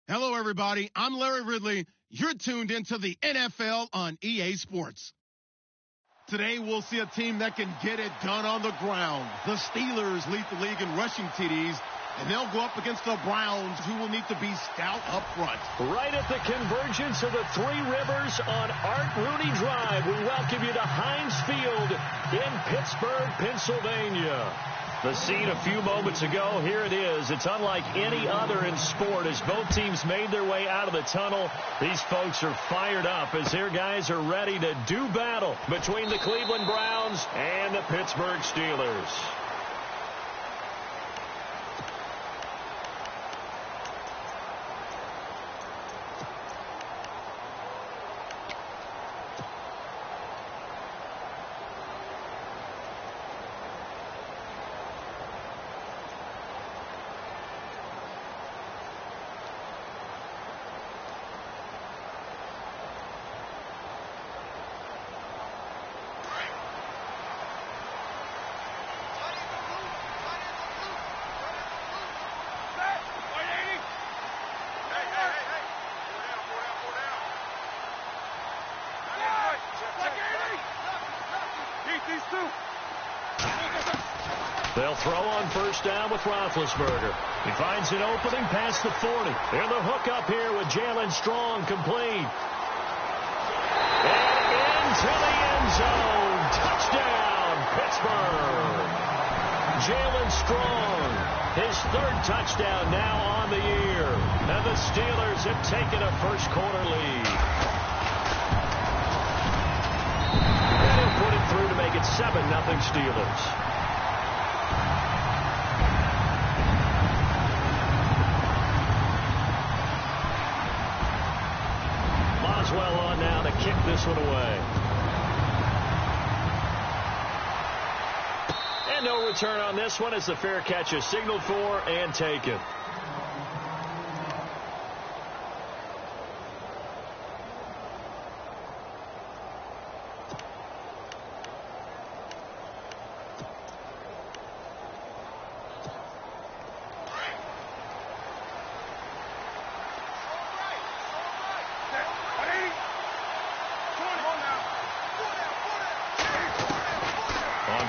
Hello, everybody. I'm Larry Ridley. You're tuned into the NFL on EA Sports. Today, we'll see a team that can get it done on the ground. The Steelers lead the league in rushing TDs, and they'll go up against the Browns, who will need to be stout up front. Right at the convergence of the Three Rivers on Art Rooney Drive, we welcome you to Heinz Field in Pittsburgh, Pennsylvania. The scene a few moments ago, here it is. It's unlike any other in sport as both teams made their way out of the tunnel. These folks are fired up as their guys are ready to do battle between the Cleveland Browns and the Pittsburgh Steelers. They'll throw on first down with Roethlisberger. He finds an opening past the 40. And the hook up here with Jalen Strong complete. And into the end zone. Touchdown, Pittsburgh. Jalen Strong, his third touchdown now on the year. And the Steelers have taken a first-quarter lead. And he'll put it through to make it 7-0 Steelers. Well on now to kick this one away. And no return on this one as the fair catch is signaled for and taken.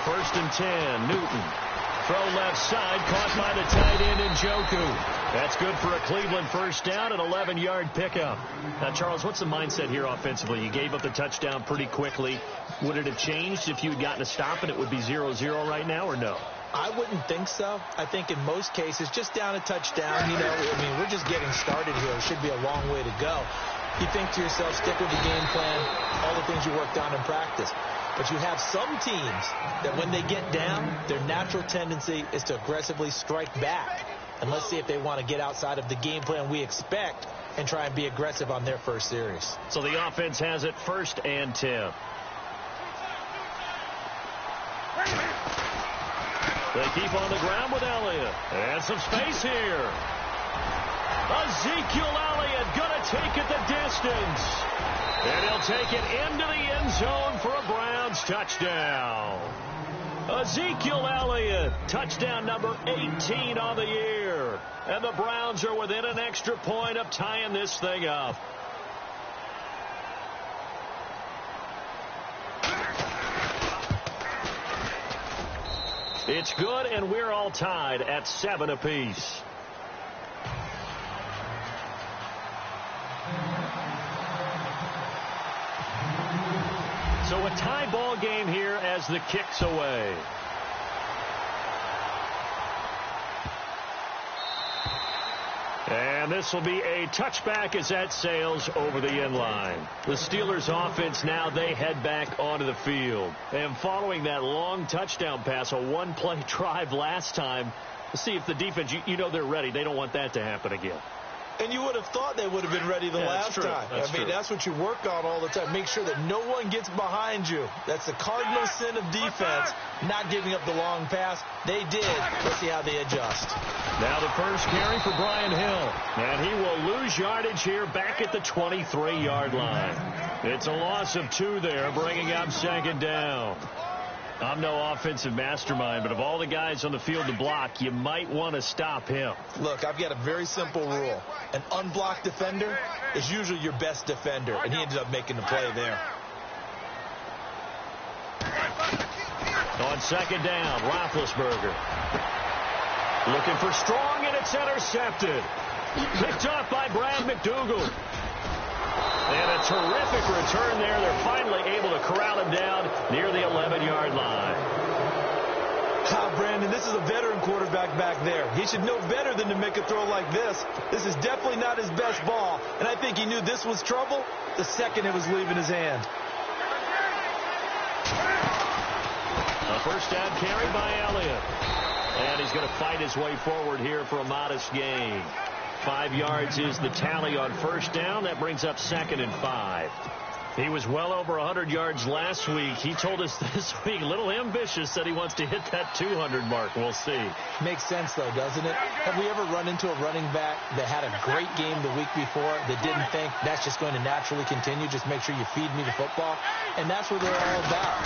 First and 10, Newton. Throw left side, caught by the tight end Njoku. That's good for a Cleveland first down, an 11-yard pickup. Now, Charles, what's the mindset here offensively? You gave up the touchdown pretty quickly. Would it have changed if you had gotten a stop and it would be 0-0 right now, or no? I wouldn't think so. I think in most cases, just down a touchdown, we're just getting started here. It should be a long way to go. You think to yourself, stick with the game plan, all the things you worked on in practice. But you have some teams that when they get down, their natural tendency is to aggressively strike back. And let's see if they want to get outside of the game plan we expect and try and be aggressive on their first series. So the offense has it first and 10. They keep on the ground with Elliott. And some space here. Ezekiel Elliott going to take it the distance. And he'll take it into the end zone for a Browns touchdown. Ezekiel Elliott, touchdown number 18 on the year. And the Browns are within an extra point of tying this thing up. It's good, and we're all tied at 7 apiece. So a tie ball game here as the kick's away. And this will be a touchback as that sails over the end line. The Steelers offense now, they head back onto the field. And following that long touchdown pass, a one-play drive last time, let's see if the defense, they're ready. They don't want that to happen again. And you would have thought they would have been ready the last time. That's what you work on all the time. Make sure that no one gets behind you. That's the cardinal sin of defense, not giving up the long pass. They did. Let's see how they adjust. Now the first carry for Brian Hill. And he will lose yardage here back at the 23-yard line. It's a loss of 2 there, bringing up second down. I'm no offensive mastermind, but of all the guys on the field to block, you might want to stop him. Look, I've got a very simple rule. An unblocked defender is usually your best defender, and he ended up making the play there. On second down, Roethlisberger. Looking for Strong, and it's intercepted. Picked off by Brad McDougald. And a terrific return there. They're finally able to corral him down near the 11-yard line. Brandon, this is a veteran quarterback back there. He should know better than to make a throw like this. This is definitely not his best ball, and I think he knew this was trouble the second it was leaving his hand. A first down carry by Elliott. And he's going to fight his way forward here for a modest gain. 5 yards is the tally on first down. That brings up 2nd and 5. He was well over 100 yards last week. He told us this week, a little ambitious, that he wants to hit that 200 mark. We'll see. Makes sense, though, doesn't it? Have we ever run into a running back that had a great game the week before that didn't think that's just going to naturally continue? Just make sure you feed me the football. And that's what they're all about.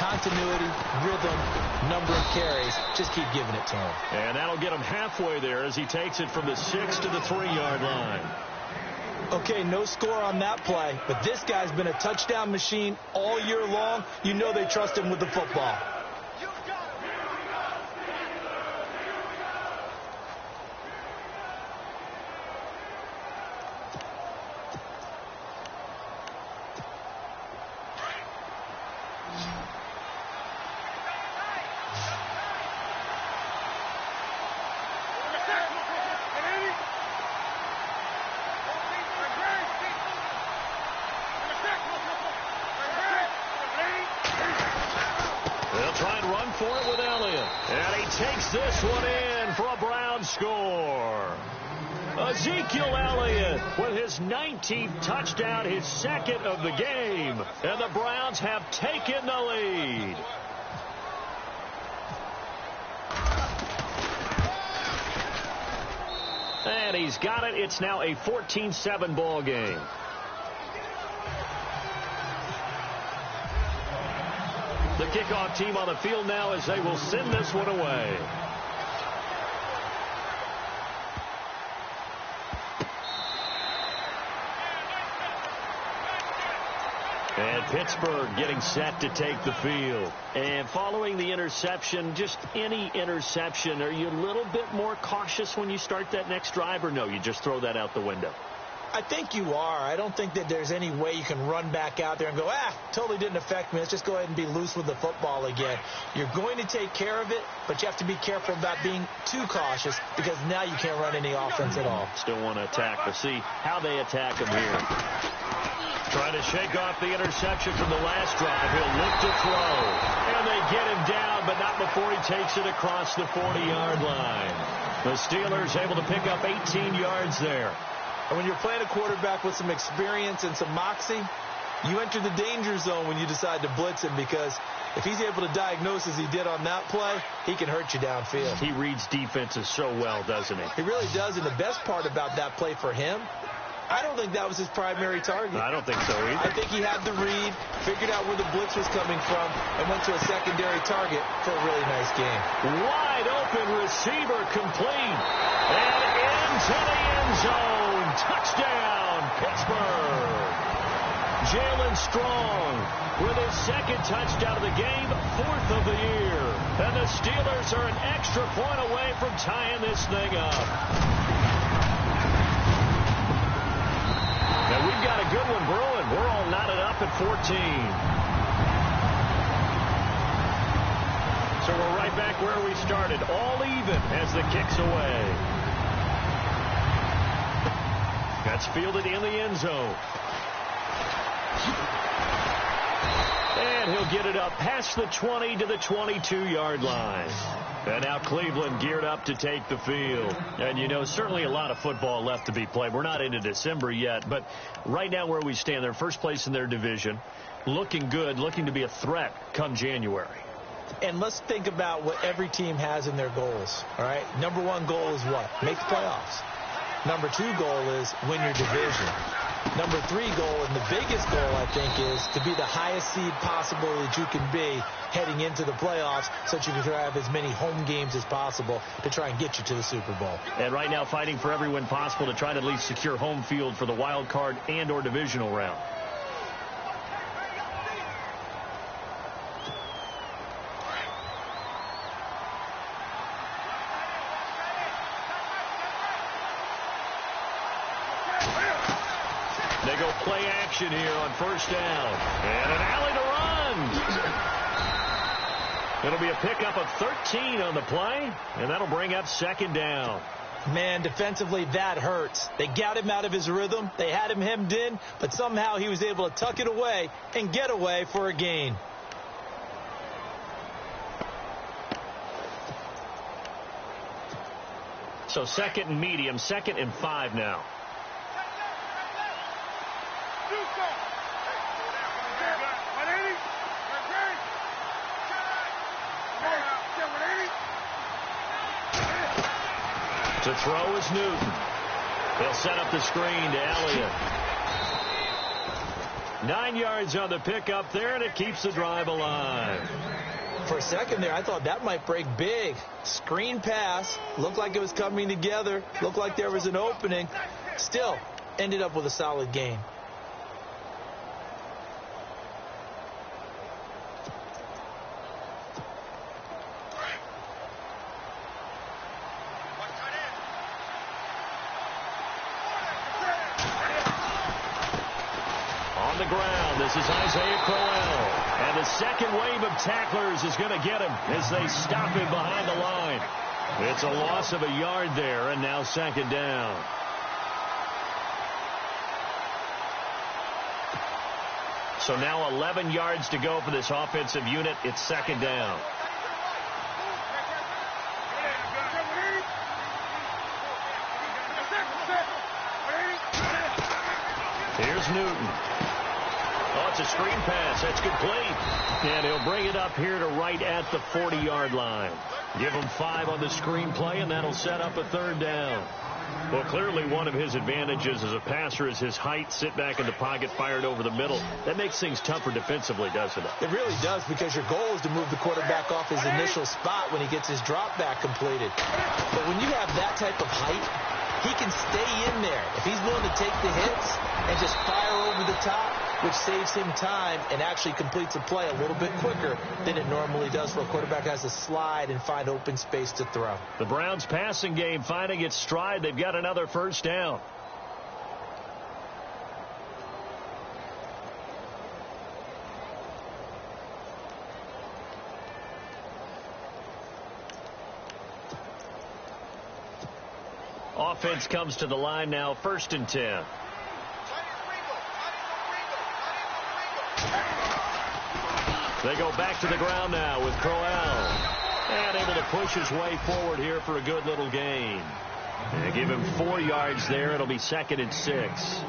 Continuity, rhythm, number of carries. Just keep giving it to him. And that'll get him halfway there as he takes it from the 6 to the 3-yard line. Okay, no score on that play, but this guy's been a touchdown machine all year long. You know they trust him with the football. This one in for a Brown score. Ezekiel Elliott with his 19th touchdown, his 2nd of the game. And the Browns have taken the lead. And he's got it. It's now a 14-7 ball game. The kickoff team on the field now as they will send this one away. And Pittsburgh getting set to take the field. And following the interception, just any interception, are you a little bit more cautious when you start that next drive, or no, you just throw that out the window? I think you are. I don't think that there's any way you can run back out there and go, totally didn't affect me. Let's just go ahead and be loose with the football again. You're going to take care of it, but you have to be careful about being too cautious because now you can't run any offense at all. Still want to attack. We'll see how they attack him here. Trying to shake off the interception from the last drive. He'll look to throw. And they get him down, but not before he takes it across the 40-yard line. The Steelers able to pick up 18 yards there. And when you're playing a quarterback with some experience and some moxie, you enter the danger zone when you decide to blitz him because if he's able to diagnose as he did on that play, he can hurt you downfield. He reads defenses so well, doesn't he? He really does, and the best part about that play for him, I don't think that was his primary target. I don't think so either. I think he had the read, figured out where the blitz was coming from, and went to a secondary target for a really nice game. Wide open receiver complete. And into the end zone. Touchdown, Pittsburgh. Jalen Strong with his 2nd touchdown of the game, 4th of the year. And the Steelers are an extra point away from tying this thing up. Now we've got a good one brewing. We're all knotted up at 14. So we're right back where we started. All even as the kick's away. That's fielded in the end zone. And he'll get it up past the 20 to the 22-yard line. And now Cleveland geared up to take the field. And, you know, certainly a lot of football left to be played. We're not into December yet, but right now where we stand, they're first place in their division, looking good, looking to be a threat come January. And let's think about what every team has in their goals, all right? Number 1 goal is what? Make the playoffs. Number 2 goal is win your division. Number 3 goal, and the biggest goal, I think, is to be the highest seed possible that you can be heading into the playoffs so that you can have as many home games as possible to try and get you to the Super Bowl. And right now fighting for every win possible to try to at least secure home field for the wild card and or divisional round. They go play action here on first down. And an alley to run. It'll be a pickup of 13 on the play, and that'll bring up second down. Man, defensively, that hurts. They got him out of his rhythm. They had him hemmed in, but somehow he was able to tuck it away and get away for a gain. So second and medium, 2nd and 5 now. To throw is Newton. They'll set up the screen to Elliott. 9 yards on the pickup there, and it keeps the drive alive. For a second there, I thought that might break big. Screen pass. Looked like it was coming together. Looked like there was an opening. Still, ended up with a solid gain. The ground. This is Isaiah Crowell. And the second wave of tacklers is going to get him as they stop him behind the line. It's a loss of a yard there, and now second down. So now 11 yards to go for this offensive unit. It's second down. Here's Newton. Oh, it's a screen pass. That's complete. And he'll bring it up here to right at the 40-yard line. Give him 5 on the screen play, and that'll set up a third down. Well, clearly one of his advantages as a passer is his height. Sit back in the pocket, fired over the middle. That makes things tougher defensively, doesn't it? It really does, because your goal is to move the quarterback off his initial spot when he gets his drop back completed. But when you have that type of height, he can stay in there. If he's willing to take the hits and just fire over the top, which saves him time and actually completes a play a little bit quicker than it normally does for a quarterback who has to slide and find open space to throw. The Browns passing game finding its stride. They've got another first down. Offense comes to the line now, 1st and 10. They go back to the ground now with Crowell. And able to push his way forward here for a good little gain. And give him 4 yards there. It'll be 2nd and 6.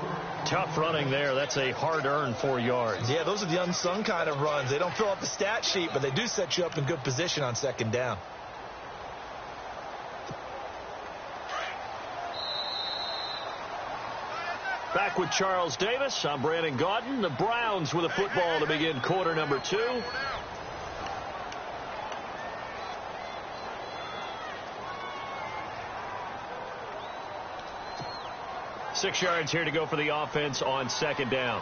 Tough running there. That's a hard-earned 4 yards. Yeah, those are the unsung kind of runs. They don't fill up the stat sheet, but they do set you up in good position on second down. Back with Charles Davis. I'm Brandon Gaudin. The Browns with a football to begin quarter number 2. 6 yards here to go for the offense on second down.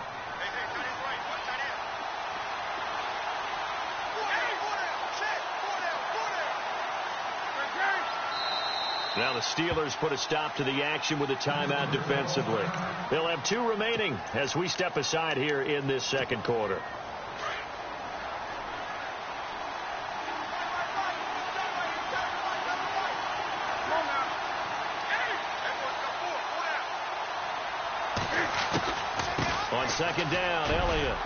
Now the Steelers put a stop to the action with a timeout defensively. They'll have 2 remaining as we step aside here in this second quarter. On second down, Elliott.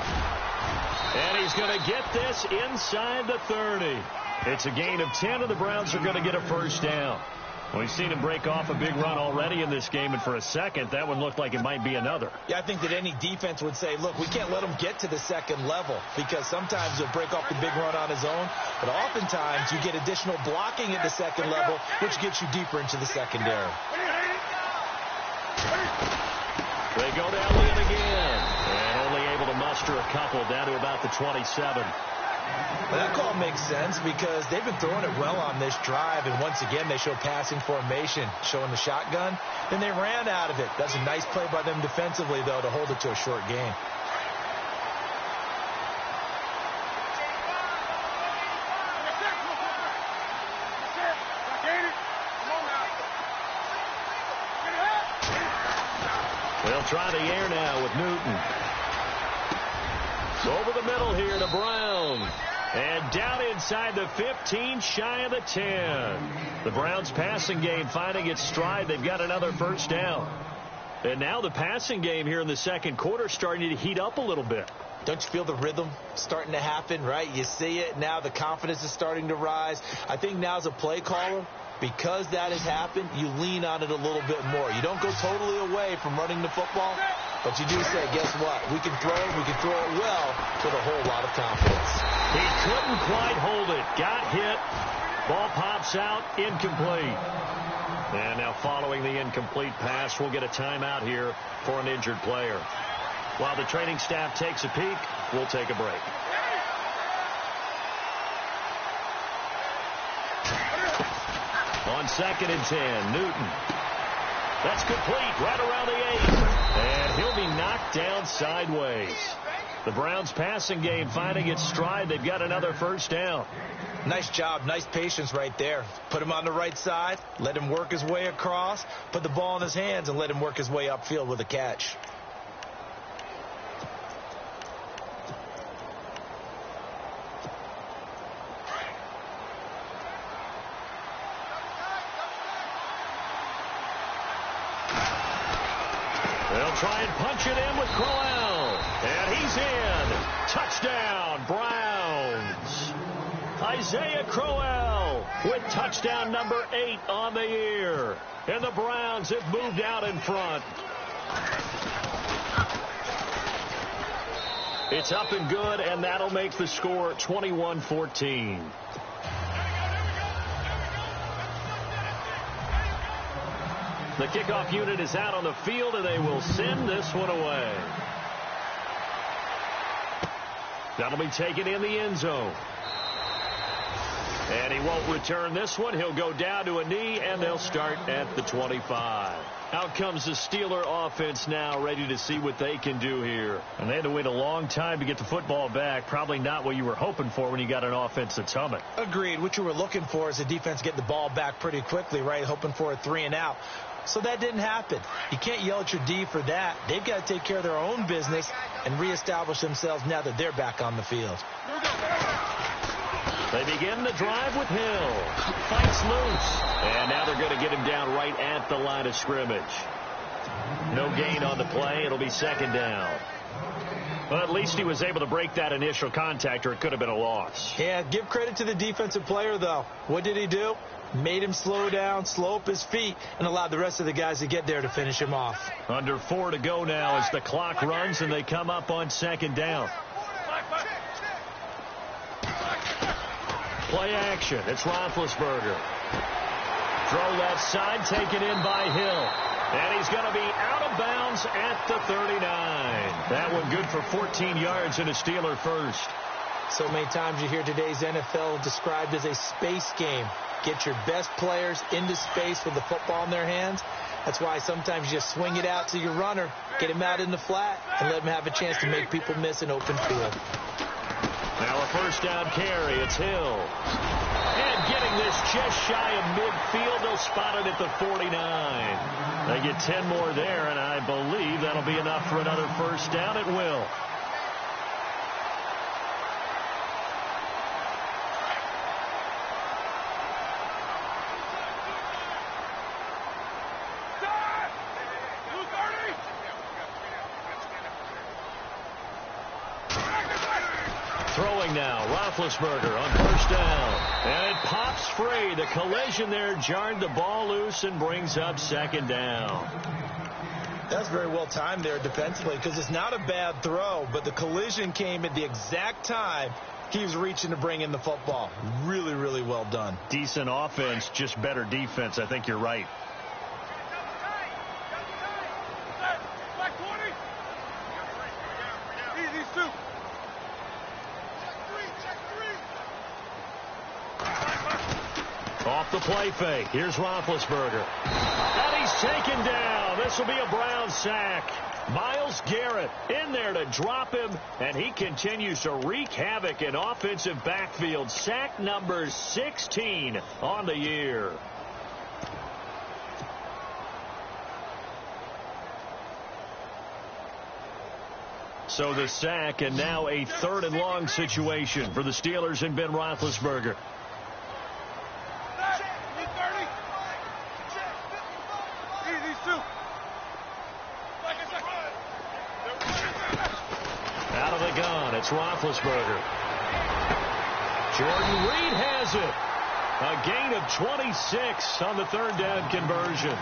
And he's going to get this inside the 30. It's a gain of 10, and the Browns are going to get a first down. Well, we've seen him break off a big run already in this game, and for a second, that one looked like it might be another. Yeah, I think that any defense would say, look, we can't let him get to the second level, because sometimes he'll break off the big run on his own, but oftentimes you get additional blocking at the second level, which gets you deeper into the secondary. They go to Elliott again. And only able to muster a couple down to about the 27. Well, that call makes sense because they've been throwing it well on this drive, and once again they show passing formation, showing the shotgun. Then they ran out of it. That's a nice play by them defensively, though, to hold it to a short game. They'll try the air now with Newton. Over the middle here to Brown. And down inside the 15, shy of the 10. The Browns passing game finding its stride. They've got another first down. And now the passing game here in the second quarter starting to heat up a little bit. Don't you feel the rhythm starting to happen, right? You see it now. The confidence is starting to rise. I think now as a play caller, because that has happened, you lean on it a little bit more. You don't go totally away from running the football, but you do say, guess what? We can throw it well with a whole lot of confidence. He couldn't quite hold it. Got hit. Ball pops out. Incomplete. And now following the incomplete pass, we'll get a timeout here for an injured player. While the training staff takes a peek, we'll take a break. On 2nd and 10, Newton. That's complete right around the 8. And he'll be knocked down sideways. The Browns passing game finding its stride. They've got another first down. Nice job. Nice patience right there. Put him on the right side. Let him work his way across. Put the ball in his hands and let him work his way upfield with a catch. They'll try and punch it in with Crowell. And he's in. Touchdown, Browns. Isaiah Crowell with touchdown number 8 on the year. And the Browns have moved out in front. It's up and good, and that'll make the score 21-14. The kickoff unit is out on the field, and they will send this one away. That'll be taken in the end zone. And he won't return this one. He'll go down to a knee, and they'll start at the 25. Out comes the Steeler offense now, ready to see what they can do here. And they had to wait a long time to get the football back. Probably not what you were hoping for when you got an offense that's humming. Agreed. What you were looking for is the defense getting the ball back pretty quickly, right? Hoping for a 3-and-out. So that didn't happen. You can't yell at your D for that. They've got to take care of their own business and reestablish themselves now that they're back on the field. They begin the drive with Hill. Fights loose. And now they're going to get him down right at the line of scrimmage. No gain on the play. It'll be 2nd down. Well, at least he was able to break that initial contact, or it could have been a loss. Yeah, give credit to the defensive player, though. What did he do? Made him slow down, slow up his feet, and allowed the rest of the guys to get there to finish him off. Under 4 to go now as the clock runs, and they come up on 2nd down. Play action. It's Roethlisberger. Throw left side, taken in by Hill. And he's going to be out of bounds at the 39. That one good for 14 yards and a Steeler first. So many times you hear today's NFL described as a space game. Get your best players into space with the football in their hands. That's why sometimes you just swing it out to your runner, get him out in the flat, and let him have a chance to make people miss an open field. Now a first down carry. It's Hill. And getting this just shy of midfield. They'll spot it at the 49. They get 10 more there, and I believe that'll be enough for another first down. It will. Throwing now, Roethlisberger on first down. And it pops free. The collision there jarred the ball loose and brings up 2nd down. That's very well timed there defensively because it's not a bad throw, but the collision came at the exact time he was reaching to bring in the football. Really, really well done. Decent offense, just better defense. I think you're right. Off the play fake. Here's Roethlisberger. And he's taken down. This will be a Brown sack. Myles Garrett in there to drop him, and he continues to wreak havoc in offensive backfield. Sack number 16 on the year. So the sack, and now a 3rd and long situation for the Steelers and Ben Roethlisberger. Out of the gun, it's Roethlisberger. Jordan Reed has it. A gain of 26 on the 3rd down conversion.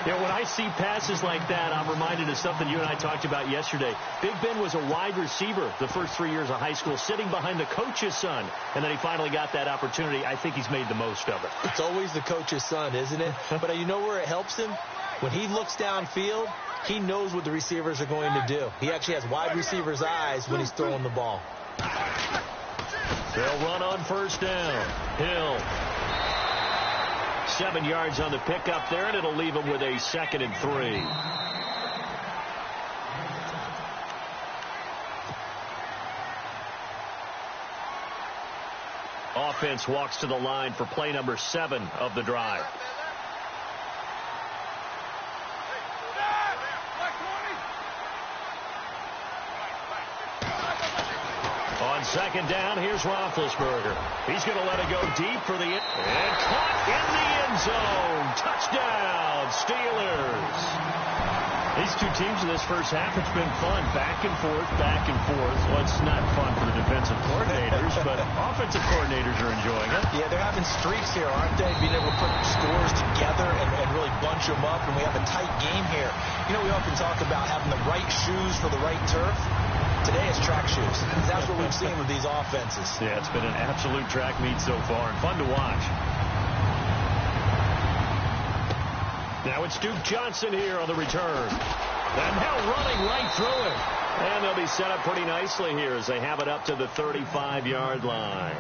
You know, when I see passes like that, I'm reminded of something you and I talked about yesterday. Big Ben was a wide receiver the first 3 years of high school, sitting behind the coach's son, and then he finally got that opportunity. I think he's made the most of it. It's always the coach's son, isn't it? But you know where it helps him? When he looks downfield, he knows what the receivers are going to do. He actually has wide receivers' eyes when he's throwing the ball. They'll run on 1st down. Hill. 7 yards on the pickup there, and it'll leave him with a 2nd and 3. Offense walks to the line for play number 7 of the drive. On 2nd down, here's Roethlisberger. He's going to let it go deep for the and caught in the end zone. Touchdown, Steelers. These two teams in this first half, it's been fun. Back and forth, back and forth. Well, it's not fun for the defensive coordinators, but offensive coordinators are enjoying it. Yeah, they're having streaks here, aren't they? Being able to put scores together and really bunch them up, and we have a tight game here. You know, we often talk about having the right shoes for the right turf. Today it's track shoes. That's what we've seen with these offenses. Yeah, it's been an absolute track meet so far, and fun to watch. Now it's Duke Johnson here on the return. And now running right through it. And they'll be set up pretty nicely here as they have it up to the 35-yard line.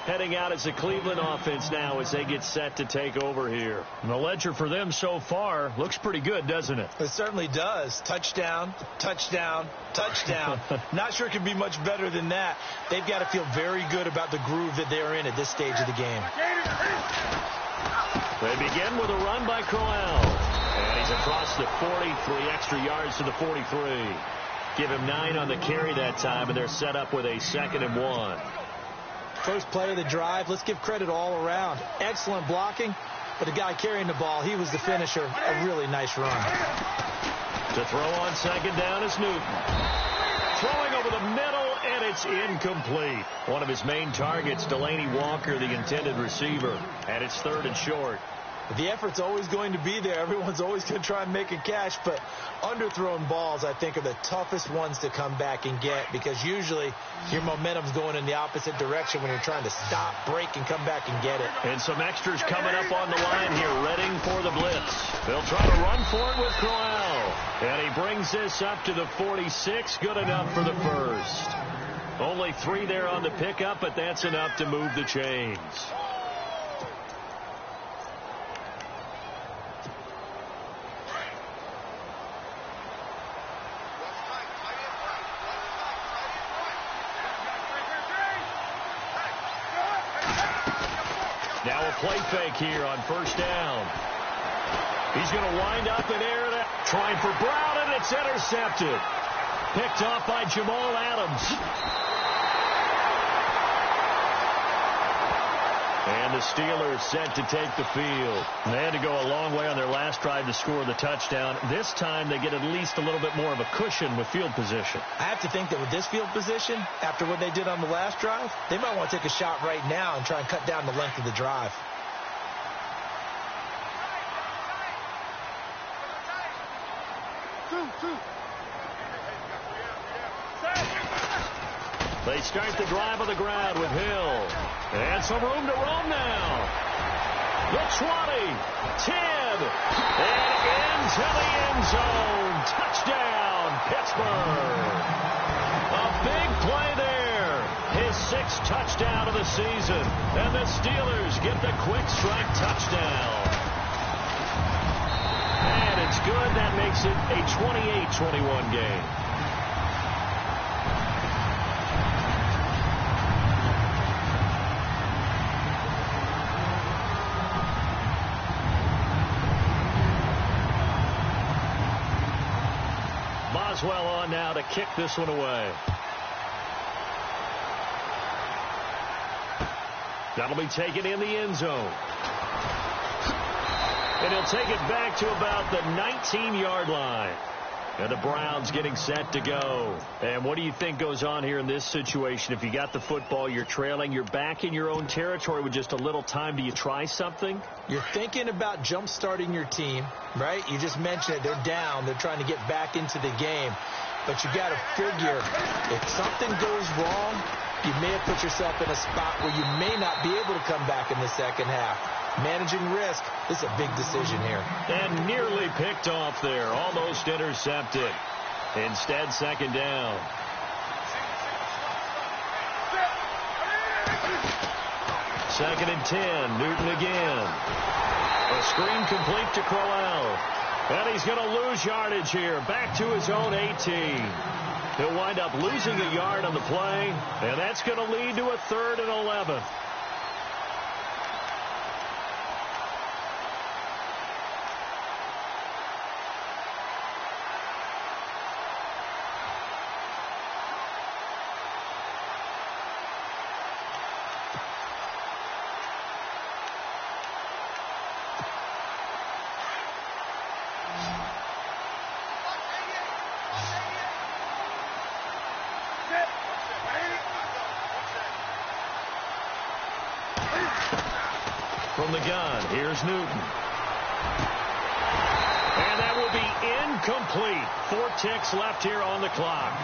Heading out as the Cleveland offense now as they get set to take over here. And the ledger for them so far looks pretty good, doesn't it? It certainly does. Touchdown, touchdown, touchdown. Not sure it can be much better than that. They've got to feel very good about the groove that they're in at this stage of the game. They begin with a run by Crowell. And he's across the 40, 3 extra yards to the 43. Give him 9 on the carry that time, and they're set up with a 2nd and 1. First play of the drive. Let's give credit all around. Excellent blocking, but the guy carrying the ball, he was the finisher. A really nice run. To throw on 2nd down is Newton. Throwing over the middle, and it's incomplete. One of his main targets, Delaney Walker, the intended receiver, and it's 3rd and short. The effort's always going to be there. Everyone's always going to try and make a catch, but underthrown balls, I think, are the toughest ones to come back and get because usually your momentum's going in the opposite direction when you're trying to stop, break, and come back and get it. And some extras coming up on the line here, readying for the blitz. They'll try to run for it with Crowell. And he brings this up to the 46. Good enough for the first. Only 3 there on the pickup, but that's enough to move the chains. Now a play fake here on 1st down. He's going to wind up in air, trying for Brown, and it's intercepted. Picked off by Jamal Adams. And the Steelers set to take the field. They had to go a long way on their last drive to score the touchdown. This time they get at least a little bit more of a cushion with field position. I have to think that with this field position, after what they did on the last drive, they might want to take a shot right now and try and cut down the length of the drive. They start the drive on the ground with Hill. And some room to roam now. The 20, 10, and into the end zone. Touchdown, Pittsburgh. A big play there. His 6th touchdown of the season. And the Steelers get the quick strike touchdown. And it's good. That makes it a 28-21 game. Boswell on now to kick this one away. That'll be taken in the end zone. And he'll take it back to about the 19-yard line. And the Browns getting set to go. And what do you think goes on here in this situation? If you got the football, you're trailing, you're back in your own territory with just a little time. Do you try something? You're thinking about jump-starting your team, right? You just mentioned it. They're down. They're trying to get back into the game. But you got to figure if something goes wrong, you may have put yourself in a spot where you may not be able to come back in the second half. Managing risk is a big decision here. And nearly picked off there. Almost intercepted. Instead, second down. Second and 10. Newton again. A screen complete to Crowell. And he's going to lose yardage here. Back to his own 18. He'll wind up losing a yard on the play. And that's going to lead to a 3rd and 11. From the gun, here's Newton. And that will be incomplete. 4 ticks left here on the clock.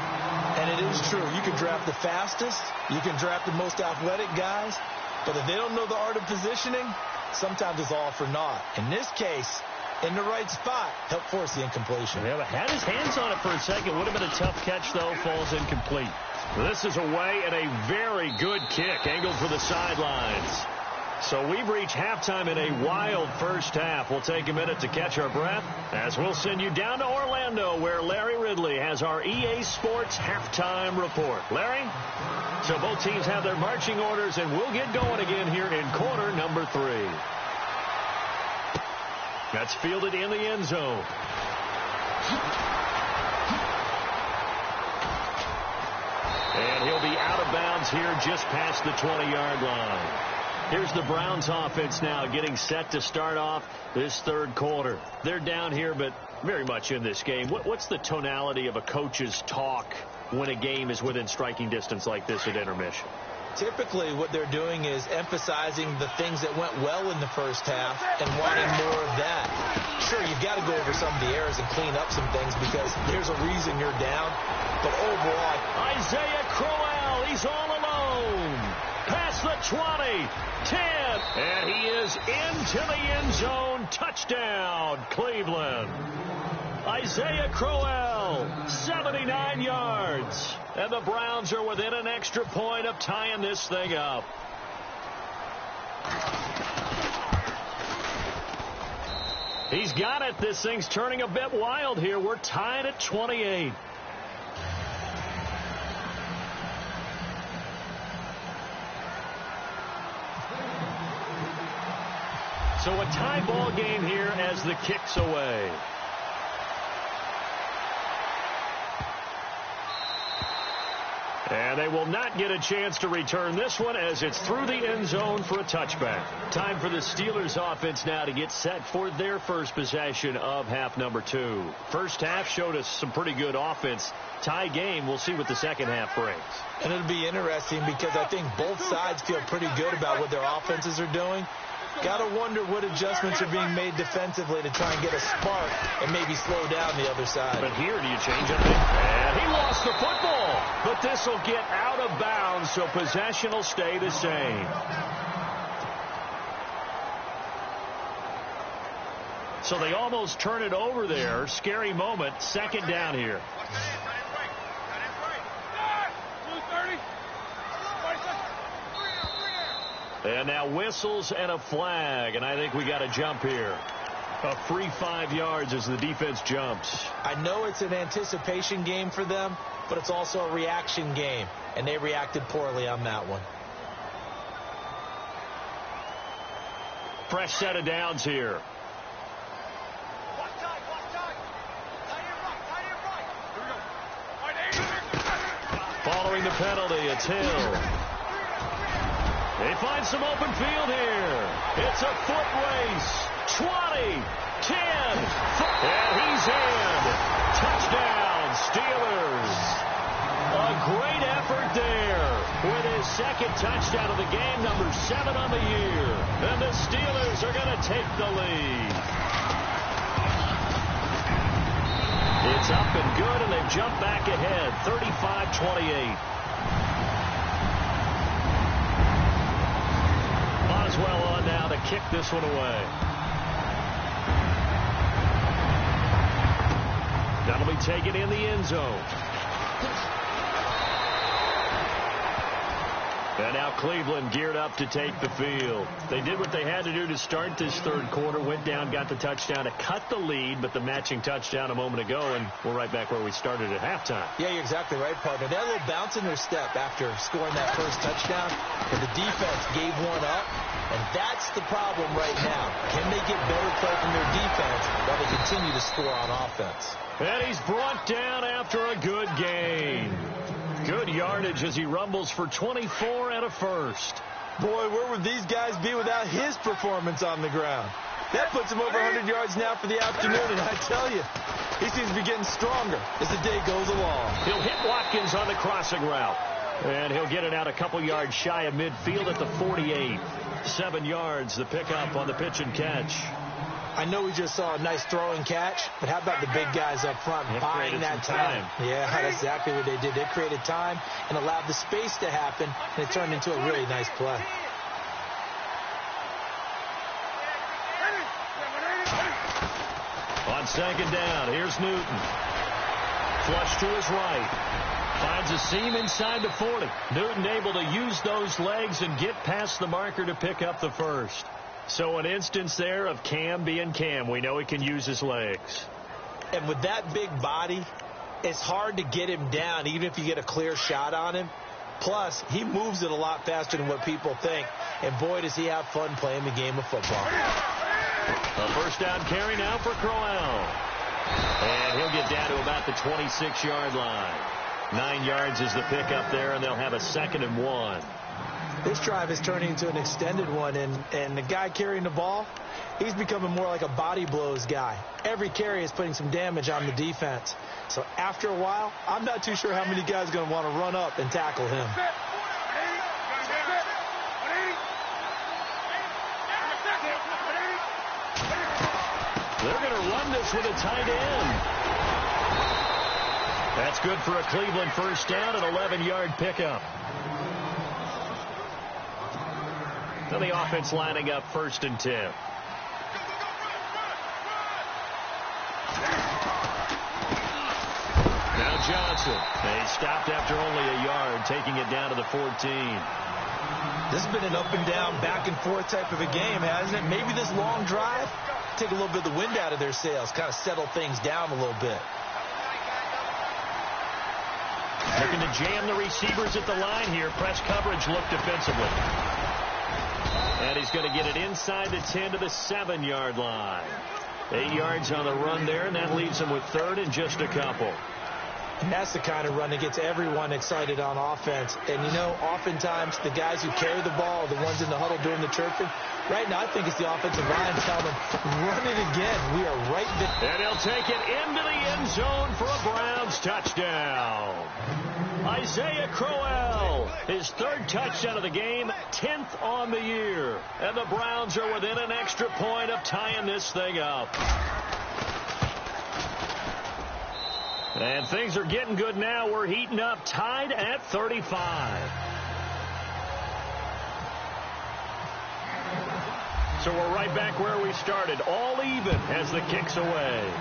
And it is true. You can draft the fastest. You can draft the most athletic guys. But if they don't know the art of positioning, sometimes it's all for naught. In this case, in the right spot, helped force the incompletion. Yeah, but had his hands on it for a second. Would have been a tough catch, though. Falls incomplete. This is away and a very good kick. Angled for the sidelines. So we've reached halftime in a wild first half. We'll take a minute to catch our breath as we'll send you down to Orlando where Larry Ridley has our EA Sports halftime report. Larry? So both teams have their marching orders and we'll get going again here in quarter number 3. That's fielded in the end zone. And he'll be out of bounds here just past the 20-yard line. Here's the Browns offense now getting set to start off this third quarter. They're down here, but very much in this game. What's the tonality of a coach's talk when a game is within striking distance like this at intermission? Typically, what they're doing is emphasizing the things that went well in the first half and wanting more of that. Sure, you've got to go over some of the errors and clean up some things because there's a reason you're down. But overall, Isaiah Crowell, he's all alone. Past the 20, 10, and he is into the end zone. Touchdown, Cleveland. Isaiah Crowell, 79 yards. And the Browns are within an extra point of tying this thing up. He's got it. This thing's turning a bit wild here. We're tied at 28. So a tie ball game here as the kick's away. And they will not get a chance to return this one as it's through the end zone for a touchback. Time for the Steelers offense now to get set for their first possession of half number 2. First half showed us some pretty good offense. Tie game, we'll see what the second half brings. And it'll be interesting because I think both sides feel pretty good about what their offenses are doing. Got to wonder what adjustments are being made defensively to try and get a spark and maybe slow down the other side. But here, do you change it? And he lost the football. But this will get out of bounds, so possession will stay the same. So they almost turn it over there. Scary moment. Second down here. And now whistles and a flag, and I think we got a jump here. A free 5 yards as the defense jumps. I know it's an anticipation game for them, but it's also a reaction game, and they reacted poorly on that one. Fresh set of downs here. Following the penalty, it's Hill. They find some open field here. It's a foot race. 20, 10, and he's in. Touchdown, Steelers. A great effort there with his second touchdown of the game, number 7 on the year. And the Steelers are going to take the lead. It's up and good, and they've jumped back ahead, 35-28. Boswell on now to kick this one away. That'll be taken in the end zone. And now Cleveland geared up to take the field. They did what they had to do to start this third quarter. Went down, got the touchdown to cut the lead, but the matching touchdown a moment ago, and we're right back where we started at halftime. Yeah, you're exactly right, partner. They had a little bounce in their step after scoring that first touchdown, but the defense gave one up, and that's the problem right now. Can they get better play from their defense while they continue to score on offense? And he's brought down after a good gain. Good yardage as he rumbles for 24 and a first. Boy, where would these guys be without his performance on the ground? That puts him over 100 yards now for the afternoon, and I tell you, he seems to be getting stronger as the day goes along. He'll hit Watkins on the crossing route, and he'll get it out a couple yards shy of midfield at the 48. 7 yards, the pickup on the pitch and catch. I know we just saw a nice throwing catch, but how about the big guys up front buying that time? Yeah, that's exactly what they did. They created time and allowed the space to happen, and it turned into a really nice play. On second down, here's Newton. Flush to his right. Finds a seam inside the 40. Newton able to use those legs and get past the marker to pick up the first. So an instance there of Cam being Cam. We know he can use his legs. And with that big body, it's hard to get him down, even if you get a clear shot on him. Plus, he moves it a lot faster than what people think. And boy, does he have fun playing the game of football. A first down carry now for Crowell. And he'll get down to about the 26-yard line. 9 yards is the pickup there, and they'll have a 2nd and 1. This drive is turning into an extended one, and the guy carrying the ball, he's becoming more like a body blows guy. Every carry is putting some damage on the defense. So after a while, I'm not too sure how many guys are going to want to run up and tackle him. They're going to run this with a tight end. That's good for a Cleveland first down, an 11-yard pickup. So the offense lining up 1st and 10. Now Johnson. They stopped after only a yard, taking it down to the 14. This has been an up and down, back and forth type of a game, hasn't it? Maybe this long drive, take a little bit of the wind out of their sails, kind of settle things down a little bit. Looking to jam the receivers at the line here. Press coverage look defensively. And he's going to get it inside the 10 to the 7-yard line. 8 yards on the run there, and that leaves him with 3rd and just a couple. And that's the kind of run that gets everyone excited on offense. And, you know, oftentimes the guys who carry the ball are the ones in the huddle doing the chirping. Right now, I think it's the offensive line telling them, run it again. We are right there. And he'll take it into the end zone for a Browns touchdown. Isaiah Crowell, his 3rd touchdown of the game, 10th on the year. And the Browns are within an extra point of tying this thing up. And things are getting good now. We're heating up, tied at 35. So we're right back where we started, all even as the kick's away.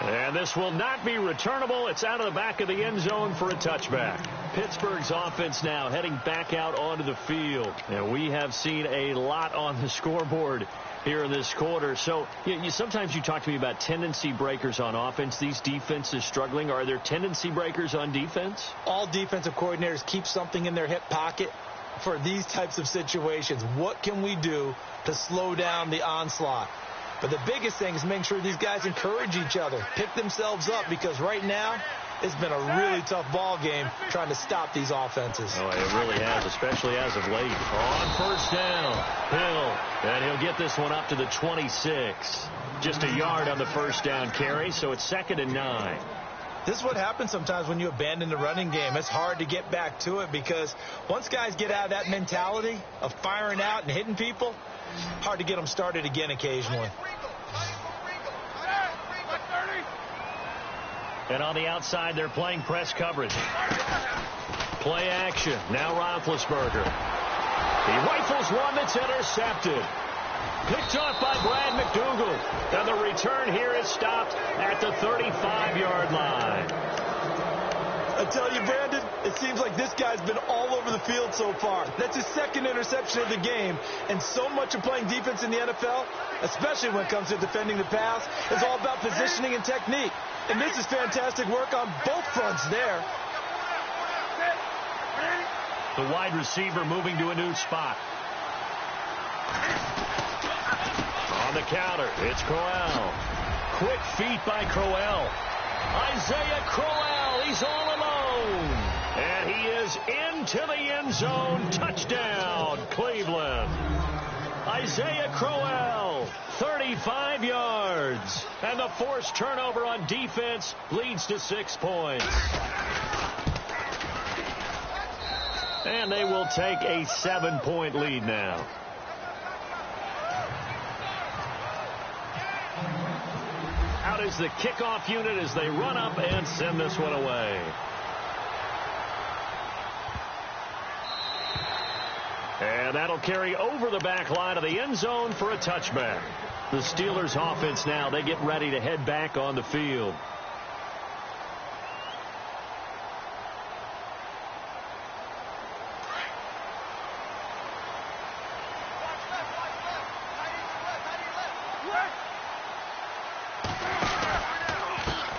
And this will not be returnable. It's out of the back of the end zone for a touchback. Pittsburgh's offense now heading back out onto the field. And we have seen a lot on the scoreboard here in this quarter. So sometimes you talk to me about tendency breakers on offense. These defenses struggling. Are there tendency breakers on defense? All defensive coordinators keep something in their hip pocket for these types of situations. What can we do to slow down the onslaught? But the biggest thing is making sure these guys encourage each other, pick themselves up, because right now it's been a really tough ball game trying to stop these offenses. Oh, it really has, especially as of late. On first down, Hill, and he'll get this one up to the 26. Just a yard on the first down carry, so it's 2nd and 9. This is what happens sometimes when you abandon the running game. It's hard to get back to it because once guys get out of that mentality of firing out and hitting people, hard to get them started again occasionally. And on the outside, they're playing press coverage. Play action. Now Roethlisberger. He rifles one that's intercepted. Picked off by Brad McDougald. And the return here is stopped at the 35-yard line. I tell you, Brandon, it seems like this guy's been all over the field so far. That's his 2nd interception of the game. And so much of playing defense in the NFL, especially when it comes to defending the pass, is all about positioning and technique. And this is fantastic work on both fronts there. The wide receiver moving to a new spot. On the counter, it's Crowell. Quick feet by Crowell. Isaiah Crowell, he's all alone. And he is into the end zone. Touchdown, Cleveland. Isaiah Crowell, 35 yards. And the forced turnover on defense leads to 6 points. And they will take a 7-point lead now. Out is the kickoff unit as they run up and send this one away. And that'll carry over the back line of the end zone for a touchback. The Steelers offense now, they get ready to head back on the field.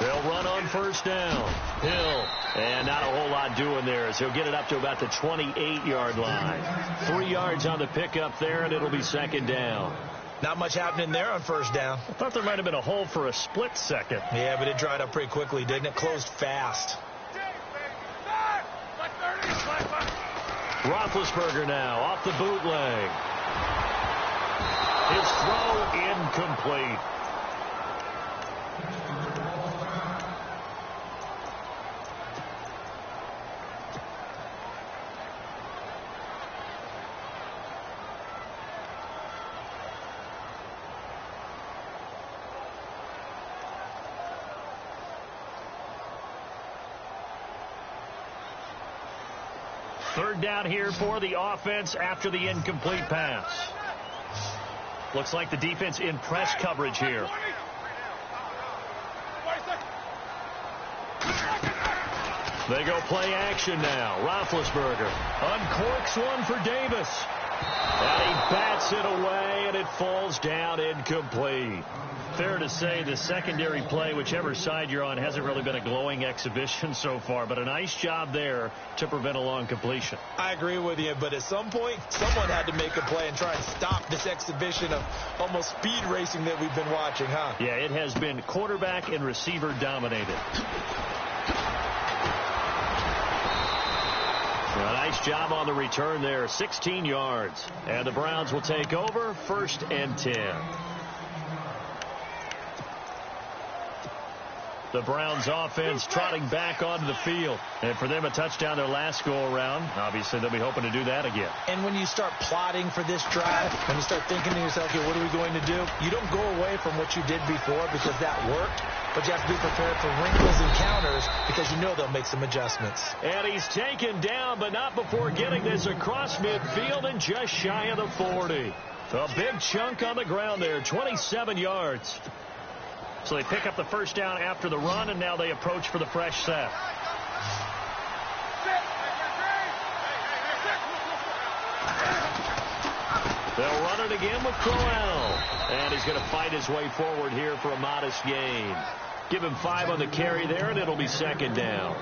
They'll run on first down. Hill, and not a whole lot doing there as he'll get it up to about the 28-yard line. 3 yards on the pickup there, and it'll be 2nd down. Not much happening there on first down. I thought there might have been a hole for a split second. Yeah, but it dried up pretty quickly, didn't it? Closed fast. Roethlisberger now off the bootleg. His throw incomplete. Third down here for the offense after the incomplete pass. Looks like the defense in press coverage here. They go play action now. Roethlisberger uncorks one for Davis. And he bats it away, and it falls down incomplete. Fair to say the secondary play, whichever side you're on, hasn't really been a glowing exhibition so far, but a nice job there to prevent a long completion. I agree with you, but at some point, someone had to make a play and try and stop this exhibition of almost speed racing that we've been watching, huh? Yeah, it has been quarterback and receiver dominated. A nice job on the return there, 16 yards. And the Browns will take over, 1st and 10. The Browns offense trotting back onto the field. And for them, a touchdown their last go-around. Obviously, they'll be hoping to do that again. And when you start plotting for this drive, when you start thinking to yourself, okay, what are we going to do? You don't go away from what you did before because that worked. But you have to be prepared for wrinkles and counters because you know they'll make some adjustments. And he's taken down, but not before getting this across midfield and just shy of the 40. A big chunk on the ground there, 27 yards. So they pick up the first down after the run, and now they approach for the fresh set. They'll run it again with Crowell. And he's going to fight his way forward here for a modest gain. Give him 5 on the carry there, and it'll be second down.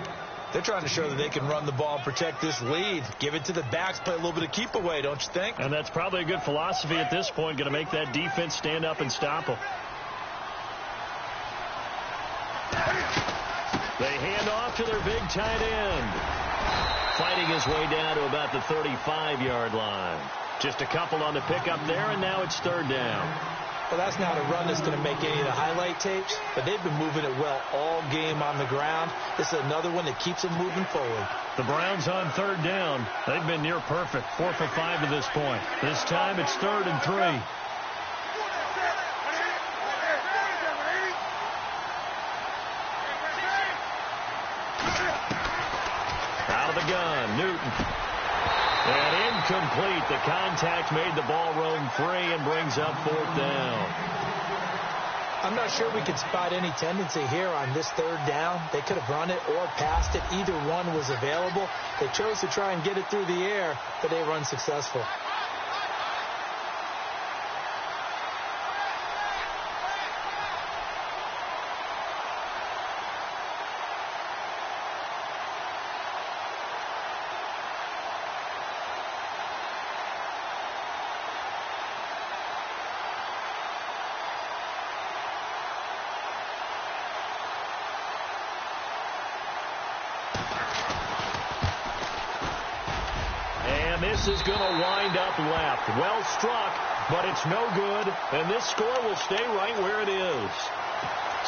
They're trying to show that they can run the ball and protect this lead. Give it to the backs, play a little bit of keep away, don't you think? And that's probably a good philosophy at this point, going to make that defense stand up and stop them. They hand off to their big tight end. Fighting his way down to about the 35-yard line. Just a couple on the pickup there, and now it's third down. Well, that's not a run that's going to make any of the highlight tapes, but they've been moving it well all game on the ground. This is another one that keeps them moving forward. The Browns on third down. They've been near perfect, 4 for 5 to this point. This time it's 3rd and 3. Out of the gun, Newton. And incomplete. The contact made the ball roam free and brings up 4th down. I'm not sure we could spot any tendency here on this 3rd down. They could have run it or passed it. Either one was available. They chose to try and get it through the air, but they were unsuccessful. This is going to wind up left. Well struck, but it's no good, and this score will stay right where it is.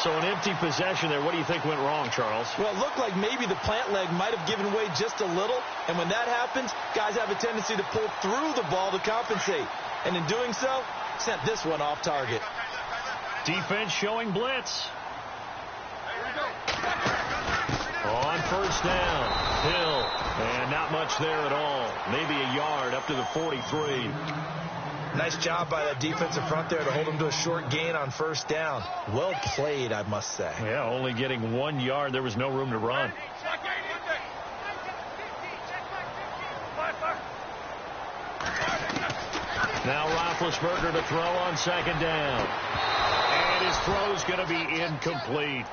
So an empty possession there. What do you think went wrong, Charles? Well, it looked like maybe the plant leg might have given way just a little, and when that happens, guys have a tendency to pull through the ball to compensate, and in doing so, sent this one off target. Defense showing blitz. On first down, Hill, and not much there at all. Maybe a yard up to the 43. Nice job by that defensive front there to hold him to a short gain on first down. Well played, I must say. Yeah, only getting 1 yard. There was no room to run. Now Roethlisberger to throw on second down. And his throw's going to be incomplete.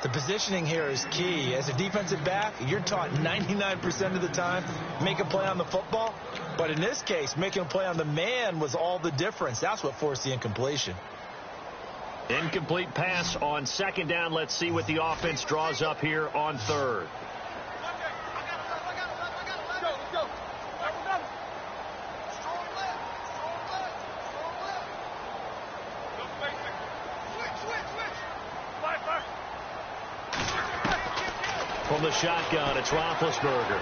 The positioning here is key. As a defensive back, you're taught 99% of the time, make a play on the football. But in this case, making a play on the man was all the difference. That's what forced the incompletion. Incomplete pass on second down. Let's see what the offense draws up here on third. From the shotgun, it's Roethlisberger.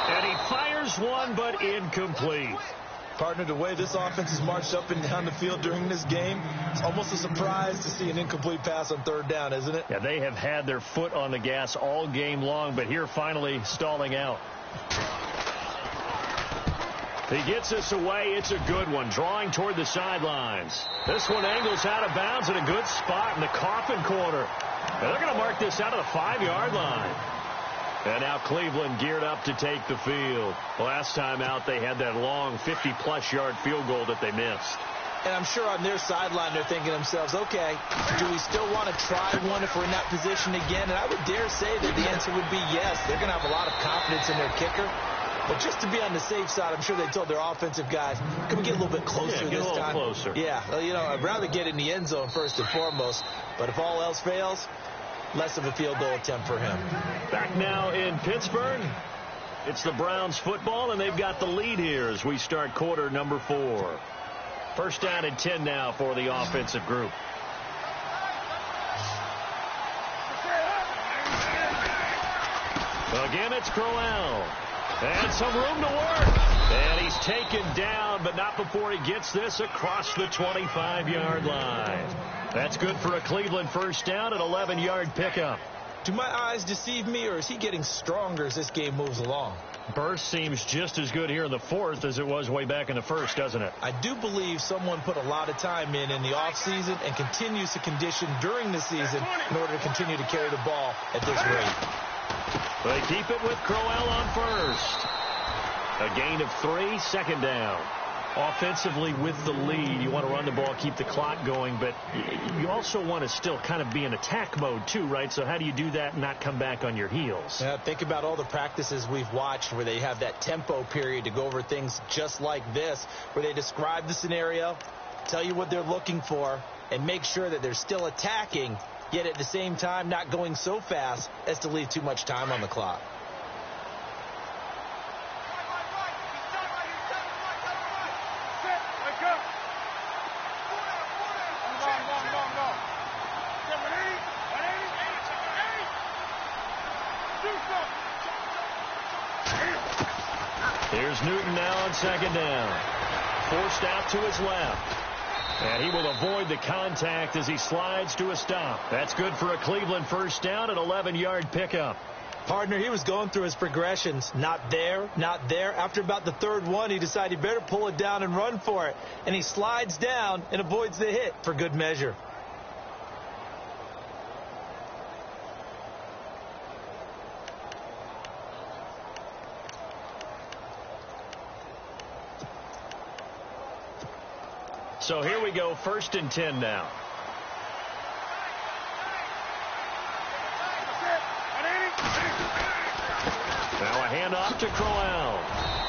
And he fires one, but incomplete. Partner, the way this offense has marched up and down the field during this game, it's almost a surprise to see an incomplete pass on third down, isn't it? Yeah, they have had their foot on the gas all game long, but here finally stalling out. He gets this away. It's a good one, drawing toward the sidelines. This one angles out of bounds in a good spot in the coffin corner. And they're going to mark this out of the 5-yard line. And now Cleveland geared up to take the field. Last time out, they had that long 50-plus yard field goal that they missed. And I'm sure on their sideline, they're thinking to themselves, okay, do we still want to try one if we're in that position again? And I would dare say that the answer would be yes. They're going to have a lot of confidence in their kicker. But just to be on the safe side, I'm sure they told their offensive guys, can we get a little bit closer this time? Get a little closer. Yeah, well, you know, I'd rather get in the end zone first and foremost. But if all else fails, less of a field goal attempt for him. Back now in Pittsburgh. It's the Browns football, and they've got the lead here as we start quarter number 4. First down and 10 now for the offensive group. Again, it's Crowell. And some room to work. And he's taken down, but not before he gets this across the 25-yard line. That's good for a Cleveland first down, an 11-yard pickup. Do my eyes deceive me, or is he getting stronger as this game moves along? Burst seems just as good here in the fourth as it was way back in the first, doesn't it? I do believe someone put a lot of time in the offseason and continues to condition during the season in order to continue to carry the ball at this rate. They keep it with Crowell on first. A gain of 3, second down. Offensively with the lead, you want to run the ball, keep the clock going, but you also want to still kind of be in attack mode too, right? So how do you do that and not come back on your heels? Yeah, think about all the practices we've watched where they have that tempo period to go over things just like this, where they describe the scenario, tell you what they're looking for, and make sure that they're still attacking, yet at the same time not going so fast as to leave too much time on the clock. Here's Newton now on second down. Forced out to his left. And he will avoid the contact as he slides to a stop. That's good for a Cleveland first down, an 11-yard pickup. Partner, he was going through his progressions. Not there, not there. After about the third one, he decided he better pull it down and run for it. And he slides down and avoids the hit for good measure. So here we go, 1st and 10 now. Now a handoff to Crowell.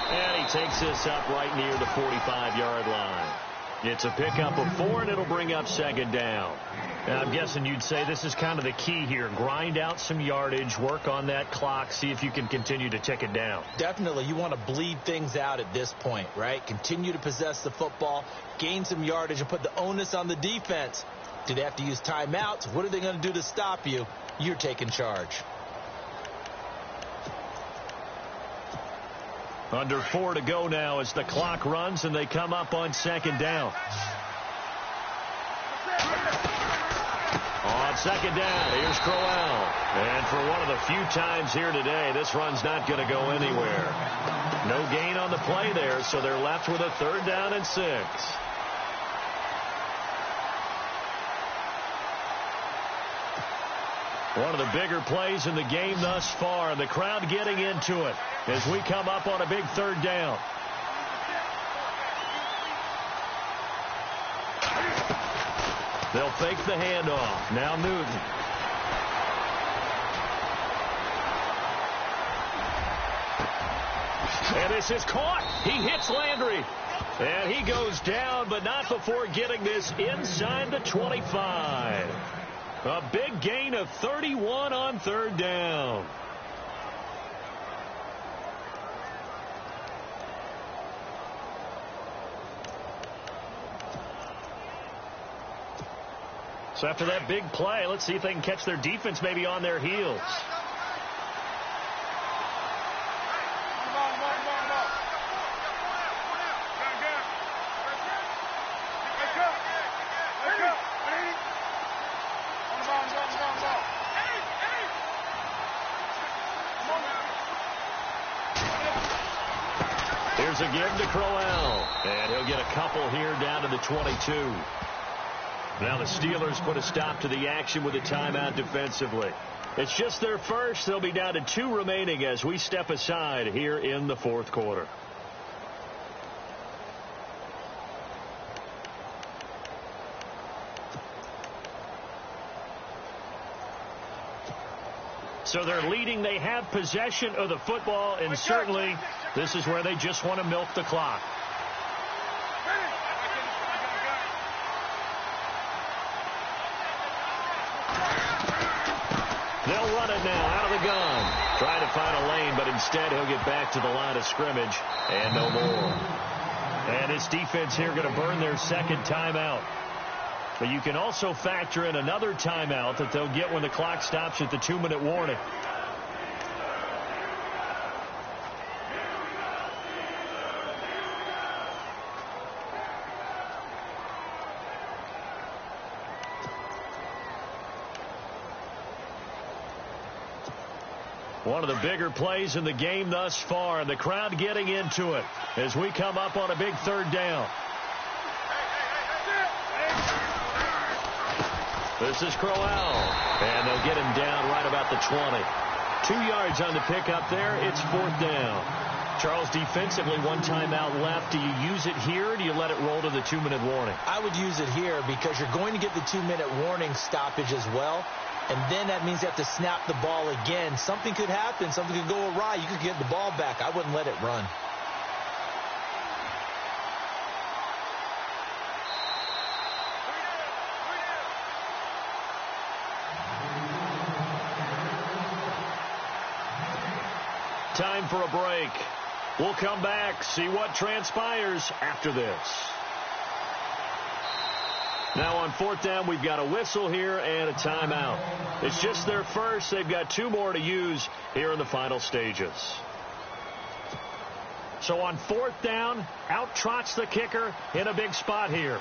And he takes this up right near the 45-yard line. It's a pickup of 4, and it'll bring up second down. Now, I'm guessing you'd say this is kind of the key here. Grind out some yardage, work on that clock, see if you can continue to tick it down. Definitely. You want to bleed things out at this point, right? Continue to possess the football, gain some yardage, and put the onus on the defense. Do they have to use timeouts? What are they going to do to stop you? You're taking charge. Under 4 to go now as the clock runs and they come up on second down. On second down, here's Crowell. And for one of the few times here today, this run's not going to go anywhere. No gain on the play there, so they're left with a 3rd down and 6. One of the bigger plays in the game thus far, and the crowd getting into it as we come up on a big 3rd down. They'll fake the handoff. Now Newton. And this is caught. He hits Landry. And he goes down, but not before getting this inside the 25. A big gain of 31 on 3rd down. So after that big play, let's see if they can catch their defense maybe on their heels. Here's a give to Crowell. And he'll get a couple here down to the 22. Now the Steelers put a stop to the action with a timeout defensively. It's just their first. They'll be down to 2 remaining as we step aside here in the 4th quarter. So they're leading. They have possession of the football, and certainly this is where they just want to milk the clock. They'll run it now out of the gun. Trying to find a lane, but instead he'll get back to the line of scrimmage and no more. And this defense here going to burn their 2nd timeout. But you can also factor in another timeout that they'll get when the clock stops at the 2-minute warning. One of the bigger plays in the game thus far, and the crowd getting into it as we come up on a big 3rd down. This is Crowell, and they'll get him down right about the 20. 2 yards on the pickup there. It's 4th down. Charles, defensively, one timeout left. Do you use it here, or do you let it roll to the 2-minute warning? I would use it here because you're going to get the 2-minute warning stoppage as well. And then that means you have to snap the ball again. Something could happen. Something could go awry. You could get the ball back. I wouldn't let it run. Time for a break. We'll come back, see what transpires after this. Now on 4th down, we've got a whistle here and a timeout. It's just their first. They've got 2 more to use here in the final stages. So on 4th down, out trots the kicker in a big spot here.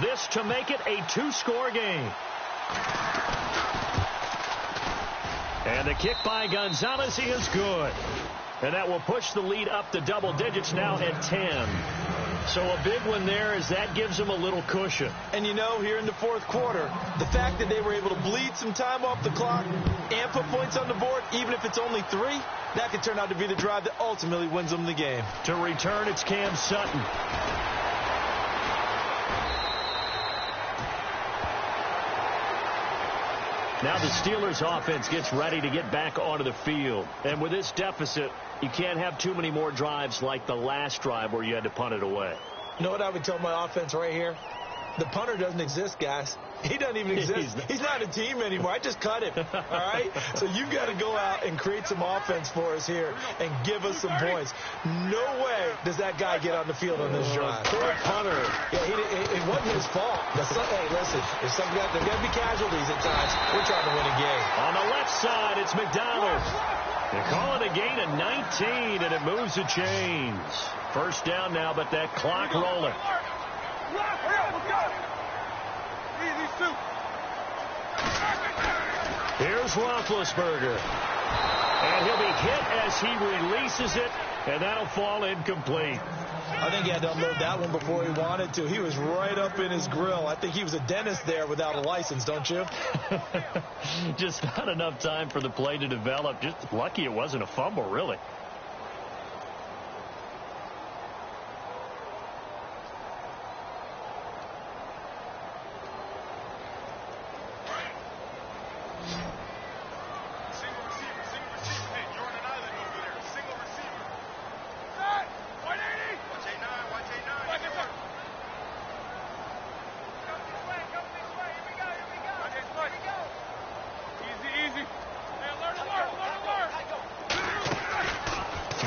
This to make it a 2-score game. And the kick by Gonzalez is good. And that will push the lead up to double digits now at 10. So a big one there as that gives them a little cushion. And you know, here in the 4th quarter, the fact that they were able to bleed some time off the clock and put points on the board, even if it's only 3, that could turn out to be the drive that ultimately wins them the game. To return, it's Cam Sutton. Now the Steelers offense gets ready to get back onto the field. And with this deficit, you can't have too many more drives like the last drive where you had to punt it away. You know what I would tell my offense right here? The punter doesn't exist, guys. He doesn't even exist. He's not a team anymore. I just cut him, all right? So you've got to go out and create some offense for us here and give us some points. No way does that guy get on the field on this drive. Poor punter. Yeah, it wasn't his fault. Hey, listen, there's going to be casualties at times. We're trying to win a game. On the left side, it's McDonald. They call it a gain of 19, and it moves the chains. First down now, but that clock rolling. Here's Roethlisberger. And he'll be hit as he releases it, and that'll fall incomplete. I think he had to unload that one before he wanted to. He was right up in his grill. I think he was a dentist there without a license, don't you? Just not enough time for the play to develop. Just lucky it wasn't a fumble, really.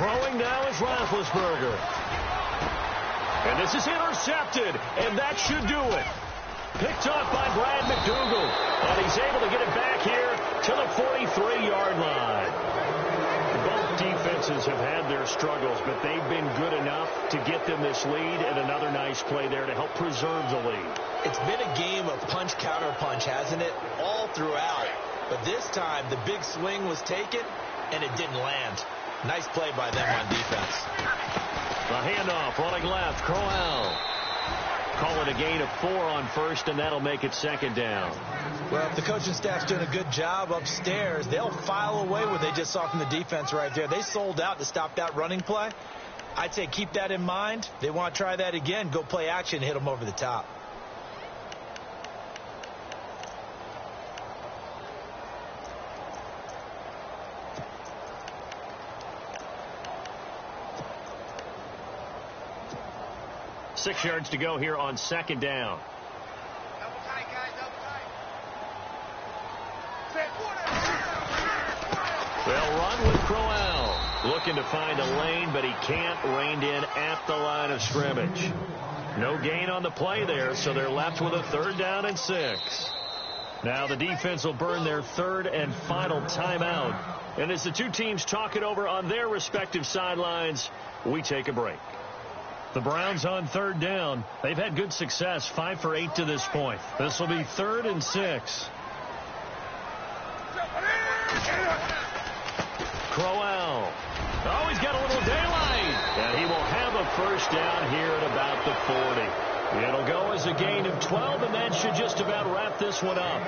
Throwing now is Roethlisberger. And this is intercepted, and that should do it. Picked off by Brad McDougald, and he's able to get it back here to the 43-yard line. Both defenses have had their struggles, but they've been good enough to get them this lead, and another nice play there to help preserve the lead. It's been a game of punch-counter-punch, hasn't it? All throughout. But this time, the big swing was taken, and it didn't land. Nice play by them on defense. The handoff, running left, Crowell. Call it a gain of 4 on first, and that'll make it second down. Well, if the coaching staff's doing a good job upstairs, they'll file away what they just saw from the defense right there. They sold out to stop that running play. I'd say keep that in mind. They want to try that again. Go play action, hit them over the top. Six yards to go here on second down. Double tight, guys, double tight. They'll run with Crowell. Looking to find a lane, but he can't. Reined in at the line of scrimmage. No gain on the play there, so they're left with a 3rd down and 6. Now the defense will burn their 3rd and final timeout. And as the two teams talk it over on their respective sidelines, we take a break. The Browns on 3rd down. They've had good success, 5 for 8 to this point. This will be 3rd and 6. Crowell. Oh, he's got a little daylight. And he will have a first down here at about the 40. It'll go as a gain of 12, and that should just about wrap this one up.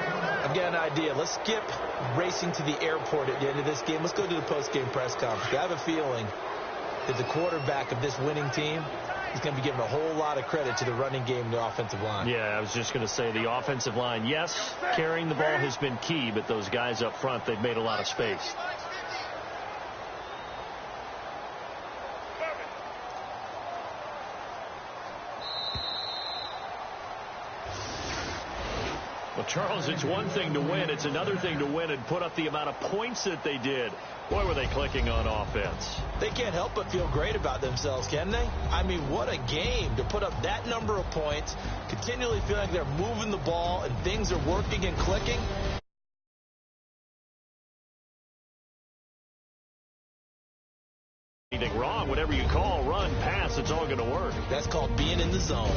I've got an idea. Let's skip racing to the airport at the end of this game. Let's go to the post-game press conference. I have a feeling that the quarterback of this winning team is going to be given a whole lot of credit to the running game and the offensive line. Yeah, I was just going to say the offensive line, yes, carrying the ball has been key, but those guys up front, they've made a lot of space. Well, Charles, it's one thing to win. It's another thing to win and put up the amount of points that they did. Boy, were they clicking on offense. They can't help but feel great about themselves, can they? I mean, what a game to put up that number of points, continually feeling like they're moving the ball and things are working and clicking. Anything wrong, whatever you call, run, pass, it's all going to work. That's called being in the zone.